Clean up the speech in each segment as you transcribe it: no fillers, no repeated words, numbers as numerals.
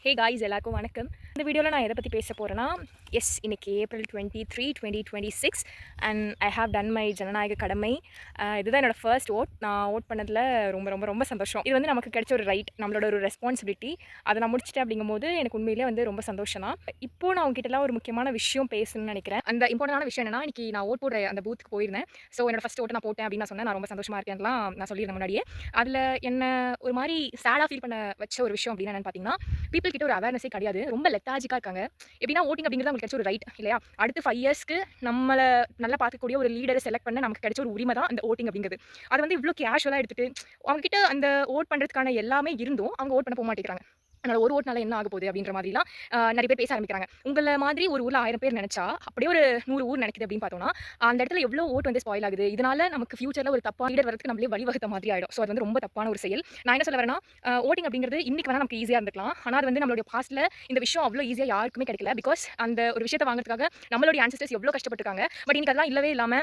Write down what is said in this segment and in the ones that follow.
Hey guys எல்லாருக்கும் வணக்கம். இந்த வீடியோவில் நான் எதை பற்றி பேச போகிறேன்னா, இன்னைக்கு April 23, 2026 and I have done my ஜனநாயக கடமை. இதுதான் என்னோட ஃபர்ஸ்ட் ஓட். நான் ஓட் பண்ணதில் ரொம்ப ரொம்ப ரொம்ப சந்தோஷம். இது வந்து நமக்கு கிடைச்ச ஒரு ரைட், நம்மளோட ஒரு ரெஸ்பான்சிபிலிட்டி. அதை நான் முடிச்சிட்டேன் அப்படிங்கும்போது எனக்கு உண்மையிலே வந்து ரொம்ப சந்தோஷம் தான். இப்போது நான் உங்ககிட்டலாம் ஒரு முக்கியமான விஷயம் பேசணும்னு நினைக்கிறேன். அந்த இம்பார்ட்டன்டான விஷயம் என்னன்னா, இன்னைக்கு நான் ஓட் போடுற அந்த பூத்துக்கு போயிருந்தேன். ஸோ என்னோட ஃபர்ஸ்ட் ஓட்டை நான் போட்டேன் அப்படின்னு நான் சொன்னேன். நான் ரொம்ப சந்தோஷமாக இருக்கேன்லாம் நான் சொல்லியிருந்தேன் முன்னாடியே. அதில் என்ன ஒரு மாதிரி சேடாக ஃபீல் பண்ண வச்ச ஒரு விஷயம் அப்படின்னு என்னென்னு பார்த்தீங்கன்னா, பீப்பிள் கிட்ட ஒரு அவேர்னஸே கிடையாது. ரொம்ப லெத்தாஜிக்கா இருக்காங்க. எப்படின்னா ஓட்டிங் அப்படிங்கிறது அவங்களுக்கு கிடைச்ச ஒரு ரைட் இல்லையா? அடுத்து 5 இயர்ஸ்க்கு நம்மள நல்லா பார்க்கக்கூடிய ஒரு லீடரை செலக்ட் பண்ண நமக்கு கிடைச்ச ஒரு உரிமை தான் அந்த ஓட்டிங் அப்படிங்கிறது. அது வந்து இவ்ளோ கேஷுவலா எடுத்துட்டு அவங்க கிட்ட அந்த ஓட் பண்றதுக்கான எல்லாமே இருந்தும் அவங்க ஓட் பண்ண போ மாட்டேங்கிறாங்க. அதனால ஒரு ஓட்னால என்ன ஆக போகுது அப்படின்ற மாதிரிலாம் நிறைய பேர் பேச ஆரம்பிக்கிறாங்க. உங்கள மாதிரி ஒரு ஊர்ல 1000 பேர் நெனச்சா, அப்படியே ஒரு 100 ஊர் நினைக்குது அப்படின்னு பார்த்தோம்னா, அந்த இடத்துல எவ்வளோ ஓட் வந்து ஸ்பாயில் ஆகுது. இதனால நமக்கு ஃபியூச்சர்ல ஒரு தப்பான லீடர் வரதுக்கு நம்மளே வழிவகுத்த மாதிரி ஆயிடும். ஸோ அது வந்து ரொம்ப தப்பான ஒரு செயல். நான் என்ன சொல்ல வரேன்னா, ஓட்டிங் அப்படிங்கிறது இன்னைக்கு வேணா நமக்கு ஈஸியா இருந்துக்கலாம். ஆனா அது வந்து நம்மளுடைய பாஸ்ட்ல இந்த விஷயம் அவ்வளோ ஈஸியா யாருக்குமே கிடைக்கல. பிகாஸ் அந்த ஒரு விஷயத்த வாங்குறதுக்காக நம்மளுடைய ஆன்சஸ்டர்ஸ் எவ்வளோ கஷ்டப்பட்டுருக்காங்க. பட் இன்னைக்கு அதெல்லாம் இல்லவே இல்லாம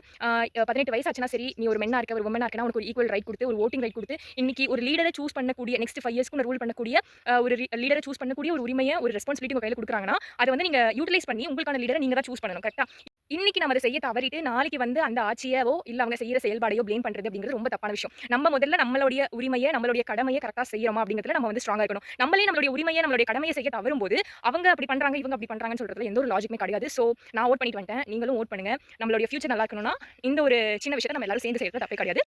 18 வயசு ஆச்சுனா சரி, நீ ஒரு மென்னா இருக்க, ஒரு வுமனா இருக்கனா உனக்கு ஒரு ஈக்குவல் ரைட் குடுத்து, ஒரு வோட்டிங் ரைட் குடுத்து, இன்னைக்கு ஒரு லீடரை சூஸ் பண்ணக்கூடிய நெக்ஸ்ட் 5 இயர்ஸ்க்கு ரூல் பண்ணக்கூடிய ஒரு லீடரை சூஸ் பண்ணக்கூடிய ஒரு உரிமையை, ஒரு ரெஸ்பான்சிபிலிட்டி உங்க கையில குடுக்குறாங்கன்னா, அத வந்து நீங்க யூட்டிலைஸ் பண்ணி உங்களுக்கான லீடரை நீங்க தான் சூஸ் பண்ணணும். கரெக்ட்டா? இன்னைக்கு நம்ம அத செய்ய தவறிட்டு, நாளைக்கு வந்து அந்த ஆட்சியவோ, இல்ல அவங்க செய்யற செயல்பாடையோ ப்ளேம் பண்றது அப்படிங்கிறது ரொம்ப தப்பான விஷயம். நம்ம முதல்ல நம்மளுடைய உரிமைய, நம்மளுடைய கடமைய கரெக்ட்டா செய்றோமா அப்படிங்கிறதுல நம்ம வந்து ஸ்ட்ராங்கா இருக்கணும். நம்மளே நம்மளுடைய உரிமைய, நம்மளுடைய கடமைய செய்ய தவறும்போது, அவங்க அப்படி பண்றாங்க, இவங்க அப்படி பண்றாங்கன்னு சொல்றதுல எந்த ஒரு லாஜிக்குமே கிடையாது. சோ நான் வோட் பண்ணிட்டு வந்துட்டேன். நீங்களும் வோட் பண்ணுங்க. நம்மளுடைய ஃபியூச்சர் நல்லா இருக்கணும்னா, இந்த ஒரு சின்ன விஷயத்த நம்ம எல்லாரும் சேர்ந்து செய்றது தப்பே கிடையாது.